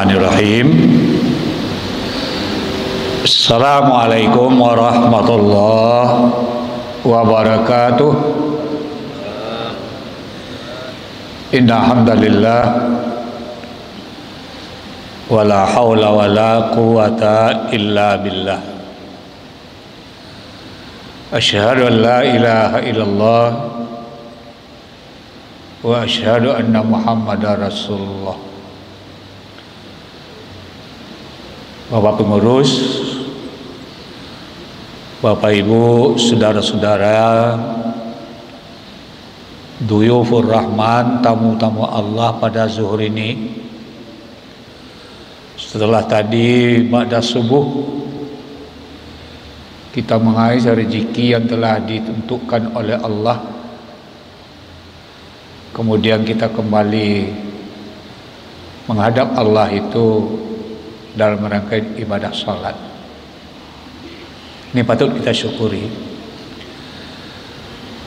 Bismillahirrahmanirrahim. Assalamualaikum warahmatullahi wabarakatuh. Inna hamdalillah wala haula wala quwata illa billah. Asyhadu an la ilaha illallah wa asyhadu anna Muhammadar Rasulullah. Bapak pengurus, Bapak Ibu, saudara-saudara, Duyufur Rahman, tamu-tamu Allah pada zuhur ini. Setelah tadi ba'da subuh kita mengais rezeki yang telah ditentukan oleh Allah. Kemudian kita kembali menghadap Allah itu dalam rangkaian ibadah salat. Ini patut kita syukuri.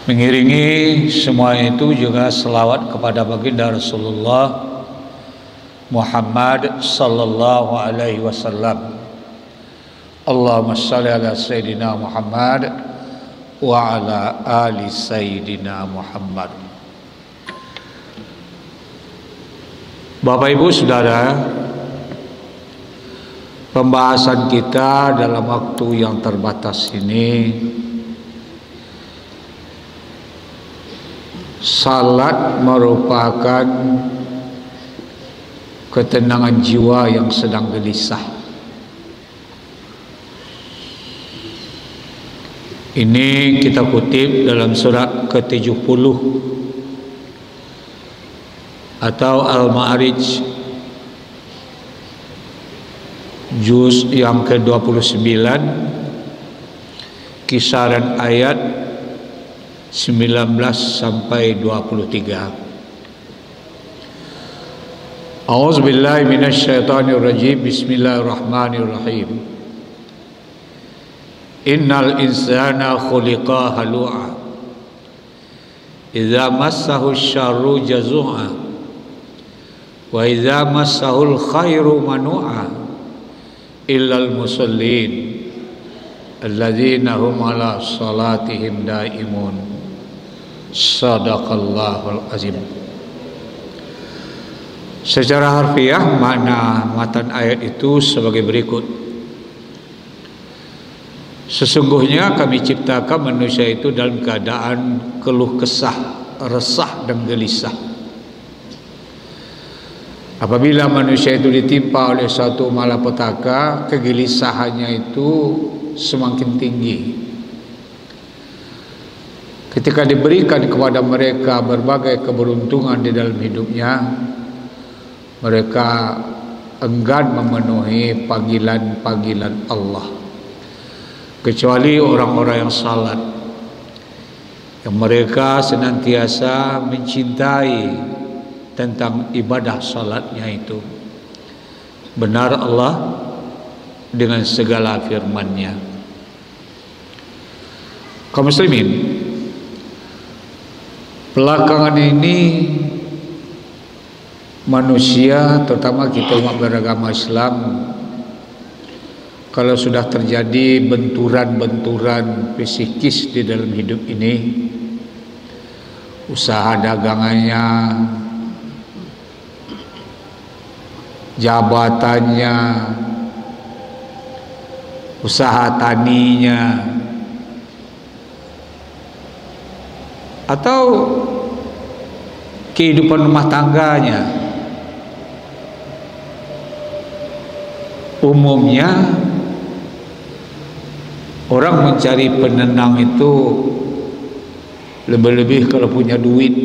Mengiringi semua itu juga selawat kepada baginda Rasulullah Muhammad sallallahu alaihi wasallam. Allahumma shalli ala sayyidina Muhammad wa ala ali sayyidina Muhammad. Bapak Ibu Saudara, pembahasan kita dalam waktu yang terbatas ini, salat merupakan ketenangan jiwa yang sedang gelisah. Ini kita kutip dalam surat ke-70 atau Al-Ma'arij, juz yang ke-29, kisaran ayat 19 sampai 23. A'udzubillahi minasyaitonirrajim. Bismillahirrahmanirrahim. Innal insana khuliqa halu'a idza massahu syarru jazu'a wa idza massahul khairu manu'a illal musallin alladzina hum ala salatihim daimun. Sadaqallahul azim. Secara harfiah makna matan ayat itu sebagai berikut. Sesungguhnya kami ciptakan manusia itu dalam keadaan keluh kesah, resah dan gelisah. Apabila manusia itu ditimpa oleh suatu malapetaka, kegelisahannya itu semakin tinggi. Ketika diberikan kepada mereka berbagai keberuntungan di dalam hidupnya, mereka enggan memenuhi panggilan-panggilan Allah. Kecuali orang-orang yang salat, yang mereka senantiasa mencintai tentang ibadah salatnya itu. Benar Allah dengan segala firman-Nya. Kaum muslimin, belakangan ini manusia, terutama kita umat beragama Islam, kalau sudah terjadi benturan-benturan psikis di dalam hidup ini, usaha dagangannya, jabatannya, usaha taninya, atau kehidupan rumah tangganya, umumnya orang mencari penenang itu lebih-lebih kalau punya duit,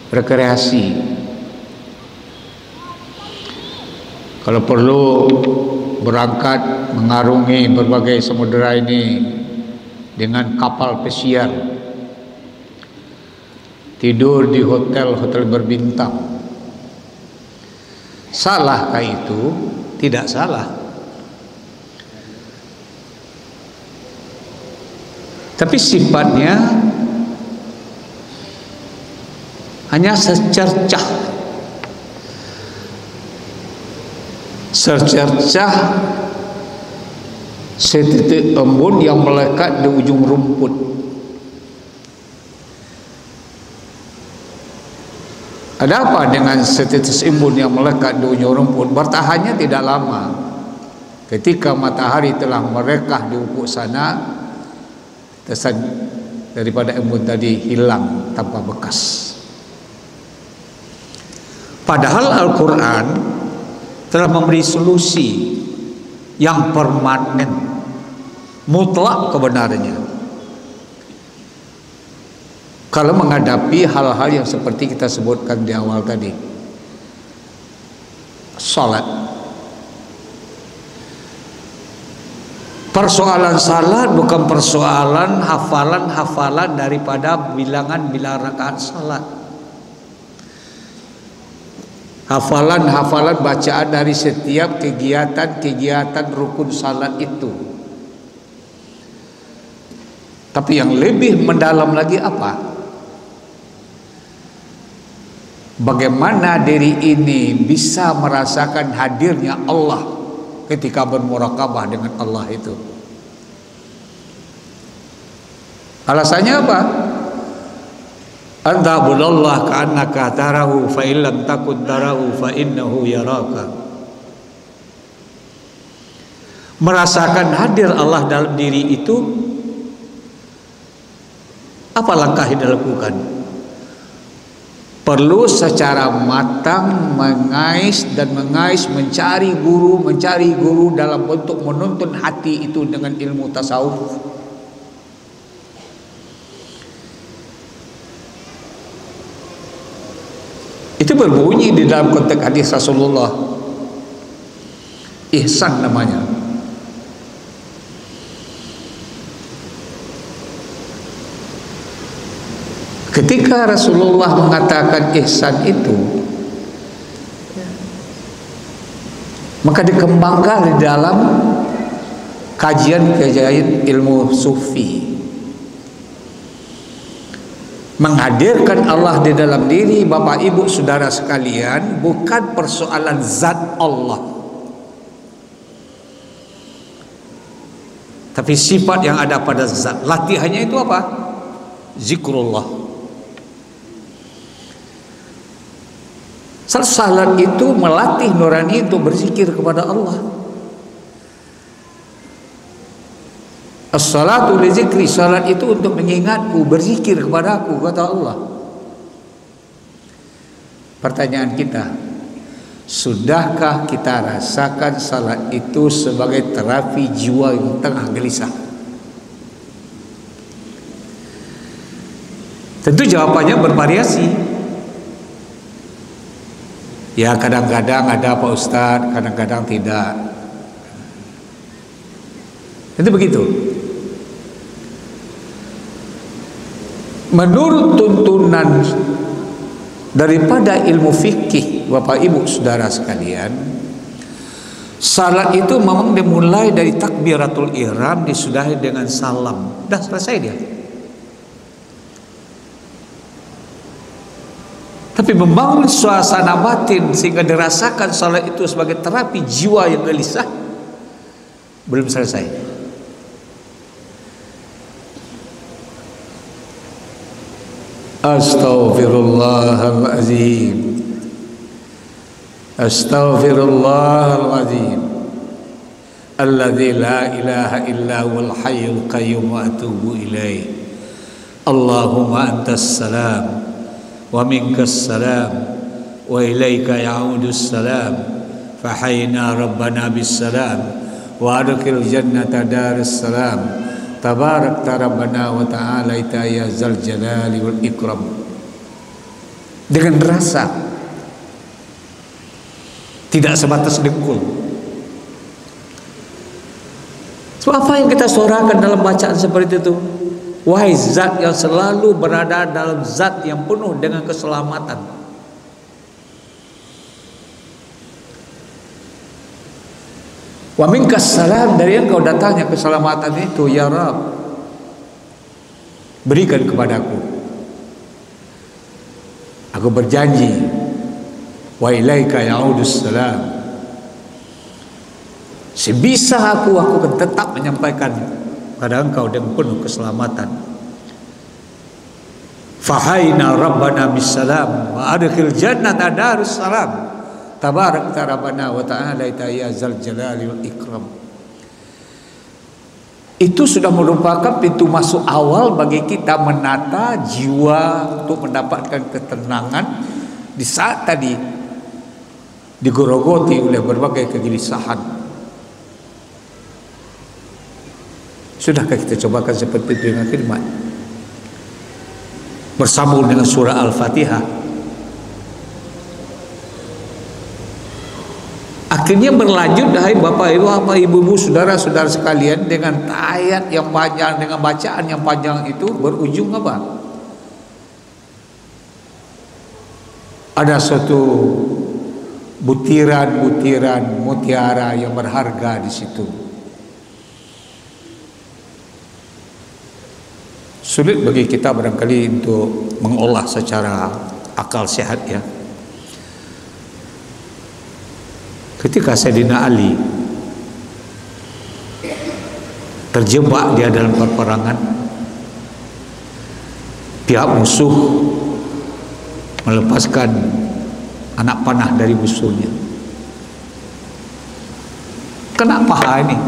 rekreasi. Kalau perlu berangkat mengarungi berbagai samudera ini dengan kapal pesiar, tidur di hotel-hotel berbintang. Salahkah itu? Tidak salah. Tapi sifatnya hanya secercah secercah setitik embun yang melekat di ujung rumput. Ada apa dengan setitik embun yang melekat di ujung rumput? Bertahannya tidak lama. Ketika matahari telah merekah di ufuk sana, kesan daripada embun tadi hilang tanpa bekas. Padahal Al-Quran telah memberi solusi yang permanen, mutlak kebenarannya. Kalau menghadapi hal-hal yang seperti kita sebutkan di awal tadi, salat. Persoalan salat bukan persoalan hafalan-hafalan daripada bilangan-bilangan rakaat salat. Hafalan-hafalan bacaan dari setiap kegiatan-kegiatan rukun salat itu. Tapi yang lebih mendalam lagi apa? Bagaimana diri ini bisa merasakan hadirnya Allah ketika bermurakabah dengan Allah itu? Alasannya apa? Anta budallah ka'annaka tarahu fa illam takun tarahu fa innahu yaraka. Merasakan hadir Allah dalam diri itu, apa langkah yang dilakukan? Perlu secara matang mengais, mencari guru dalam bentuk menuntun hati itu dengan ilmu tasawuf. Itu berbunyi di dalam konteks hadis Rasulullah. Ihsan namanya. Ketika Rasulullah mengatakan ihsan itu, maka dikembangkan di dalam kajian ilmu sufi. Menghadirkan Allah di dalam diri Bapak Ibu Saudara sekalian bukan persoalan zat Allah, tapi sifat yang ada pada zat. Latihannya itu apa? Zikrullah. Salat itu melatih nurani untuk berzikir kepada Allah. As-salatu li zikri, salat itu untuk mengingatku, berzikir kepadaku, kata Allah. Pertanyaan kita, sudahkah kita rasakan salat itu sebagai terapi jiwa yang tengah gelisah? Tentu jawabannya bervariasi. Ya, kadang-kadang ada Pak Ustadz, kadang-kadang tidak. Itu begitu. Menurut tuntunan daripada ilmu fikih, Bapak Ibu Saudara sekalian, salat itu memang dimulai dari takbiratul ihram, disudahi dengan salam. Dah selesai dia. Tapi membangun suasana batin sehingga dirasakan salat itu sebagai terapi jiwa yang gelisah, belum selesai. Astaghfirullahaladzim, astaghfirullahaladzim, alladzi la ilaha illa huwal hayyul qayyum wa atubu ilaih. Allahumma antas salam wa minkas salam wa ilaika ya'udus salam, fahayna rabbana bis salam wa adkhil jannata daris salam, tabarakta rabbana wa ta'ala ya zal jalali wal ikram. Dengan rasa, tidak sebatas dengkul. So, apa yang kita suarakan dalam bacaan seperti itu? Wahai zat yang selalu berada dalam zat yang penuh dengan keselamatan, wa minkas salam, dari engkau datangnya keselamatan itu, ya Rabb, berikan kepadaku. Aku berjanji, wa ilaika ya'udus salam, Sebisa aku akan tetap menyampaikan pada engkau dengan penuh keselamatan. Fahaina rabbana bisalam wa adkhil jannata darus salam tabarakta rabbana wa ta'ala ya zal jalali wal ikram. Itu sudah merupakan pintu masuk awal bagi kita menata jiwa untuk mendapatkan ketenangan di saat tadi digorogoti oleh berbagai kegelisahan. Sudahkah kita cobakan seperti itu dengan khidmat bersambung dengan surah Al-Fatihah? Akhirnya berlanjut, hai Bapak Ibu, saudara-saudara sekalian, dengan ayat yang panjang, dengan bacaan yang panjang itu berujung apa? Ada suatu butiran-butiran mutiara yang berharga di situ. Sulit bagi kita barangkali untuk mengolah secara akal sehat ya. Ketika Sayyidina Ali terjebak dia dalam peperangan, pihak musuh melepaskan anak panah dari musuhnya. Kena paha ini.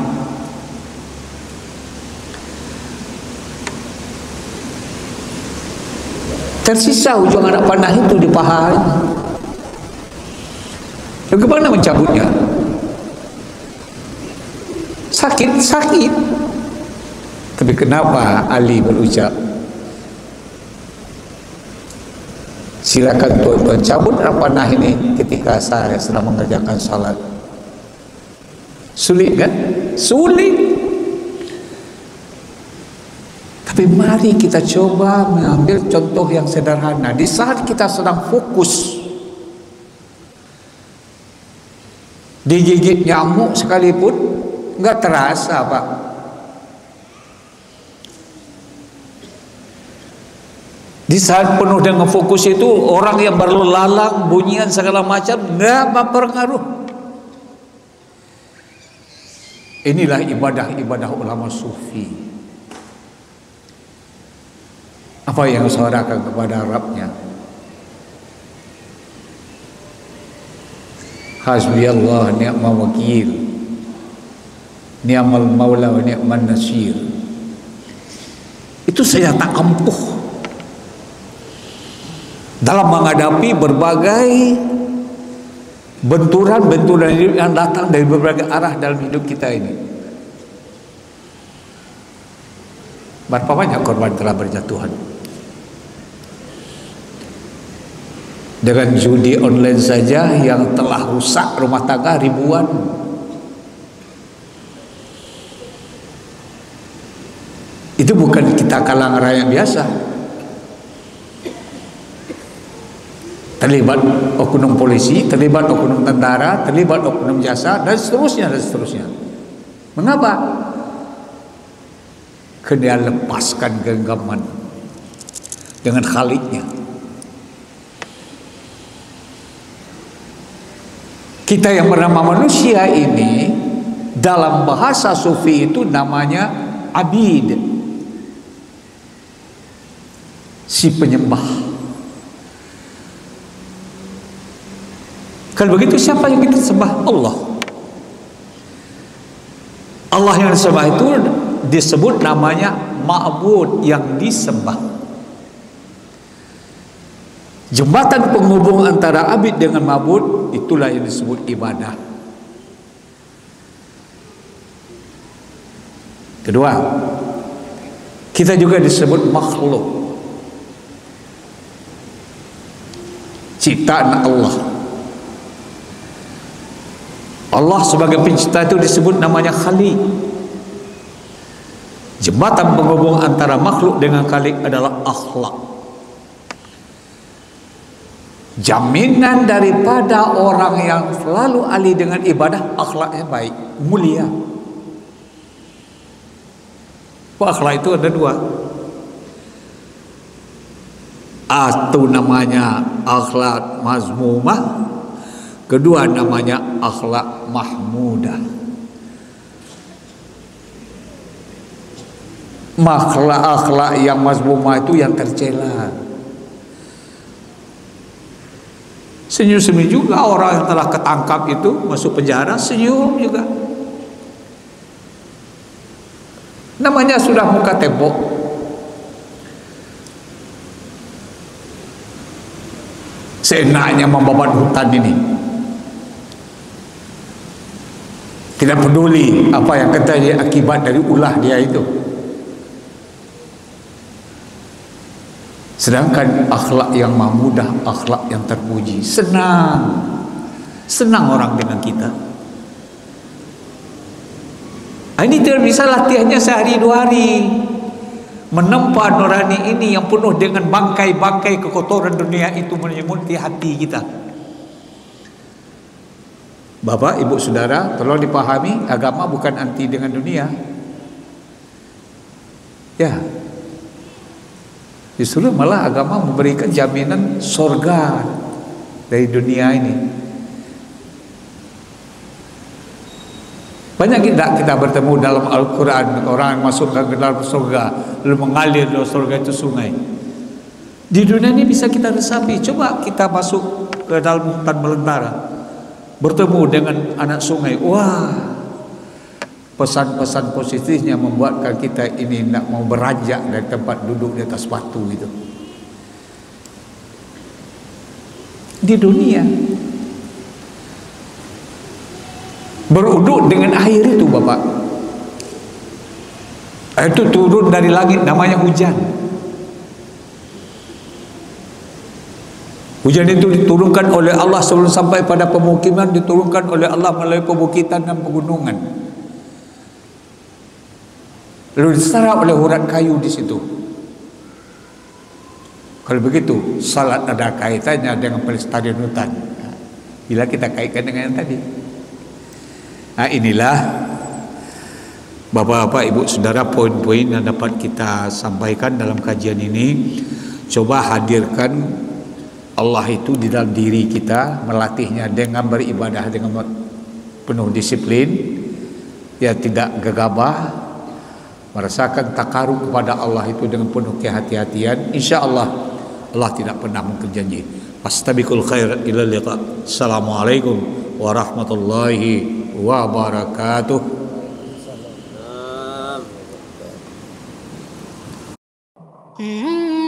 Tersisa ujung anak panah itu di paha. Bagaimana mencabutnya? Sakit. Tapi kenapa Ali berucap, silakan tuan-tuan cabut anak panah ini ketika saya sedang mengerjakan salat. Sulit kan? Sulit. Tapi mari kita coba mengambil contoh yang sederhana. Di saat kita sedang fokus digigit nyamuk sekalipun nggak terasa, Pak. Di saat penuh dengan fokus itu, orang yang berlalu lalang, bunyian segala macam nggak berpengaruh. Inilah ibadah ulama sufi. Apa yang suarakan kepada Rabbnya? Hasbiyallah ni'mal wakil, ni'mal maula wa ni'man nasir. Itu saya tak ampuh dalam menghadapi berbagai benturan-benturan yang datang dari berbagai arah dalam hidup kita ini. Berapa banyak korban telah berjatuhan dengan judi online saja yang telah rusak rumah tangga ribuan. Itu bukan kita kalangan rakyat biasa, terlibat oknum polisi, terlibat oknum tentara, terlibat oknum jasa, dan seterusnya. Mengapa? Kena lepaskan genggaman dengan Khaliknya. Kita yang bernama manusia ini, dalam bahasa sufi itu namanya abid, si penyembah. Kalau begitu siapa yang kita sembah? Allah. Allah yang disembah itu disebut namanya ma'bud, yang disembah. Jembatan penghubung antara abid dengan ma'bud, itulah yang disebut ibadah. Kedua, kita juga disebut makhluk, ciptaan Allah. Allah sebagai pencipta itu disebut namanya Khalik. Jembatan penghubung antara makhluk dengan Khalik adalah akhlak. Jaminan daripada orang yang selalu ahli dengan ibadah, akhlaknya baik, mulia. Akhlak itu ada dua. Satu namanya akhlak mazmumah, kedua namanya akhlak mahmudah. akhlak yang mazmumah itu yang tercela. Senyum-senyum juga orang yang telah ketangkap itu masuk penjara, senyum juga. Namanya sudah muka tembok. Seenaknya membabat hutan ini. Tidak peduli apa yang terjadi akibat dari ulah dia itu. Sedangkan akhlak yang mahmudah, akhlak yang terpuji, senang orang dengan kita. Ini tidak bisa latihannya sehari dua hari. Menempa nurani ini yang penuh dengan bangkai-bangkai kekotoran dunia itu menyemuti hati kita. Bapak, ibu, saudara, tolong dipahami, agama bukan anti dengan dunia. Ya. Justru malah agama memberikan jaminan surga dari dunia ini. Banyak kita bertemu dalam Al-Quran orang yang masuk ke dalam surga lalu mengalir dari surga itu sungai. Di dunia ini bisa kita resapi. Coba kita masuk ke dalam hutan belantara, bertemu dengan anak sungai. Wah, pesan-pesan positifnya membuatkan kita ini nak mau beranjak dari tempat duduk di atas batu itu. Di dunia beruduk dengan air itu, Bapak. Air itu turun dari langit, namanya hujan. Hujan itu diturunkan oleh Allah sebelum sampai pada pemukiman, diturunkan oleh Allah melalui pebukitan dan pegunungan. Lalu diserap oleh urat kayu di situ. Kalau begitu, salat ada kaitannya dengan pelestarian hutan. Bila kita kaitkan dengan yang tadi. Nah, inilah Bapak-bapak, ibu, saudara, poin-poin yang dapat kita sampaikan dalam kajian ini. Coba hadirkan Allah itu di dalam diri kita, melatihnya dengan beribadah dengan penuh disiplin, ya, tidak gegabah, merasakan takarub kepada Allah itu dengan penuh kehati-hatian. Insya Allah, Allah tidak pernah mungkir janji. Fastabiqul khair ila liqa. Assalamualaikum warahmatullahi wabarakatuh. Mm-hmm.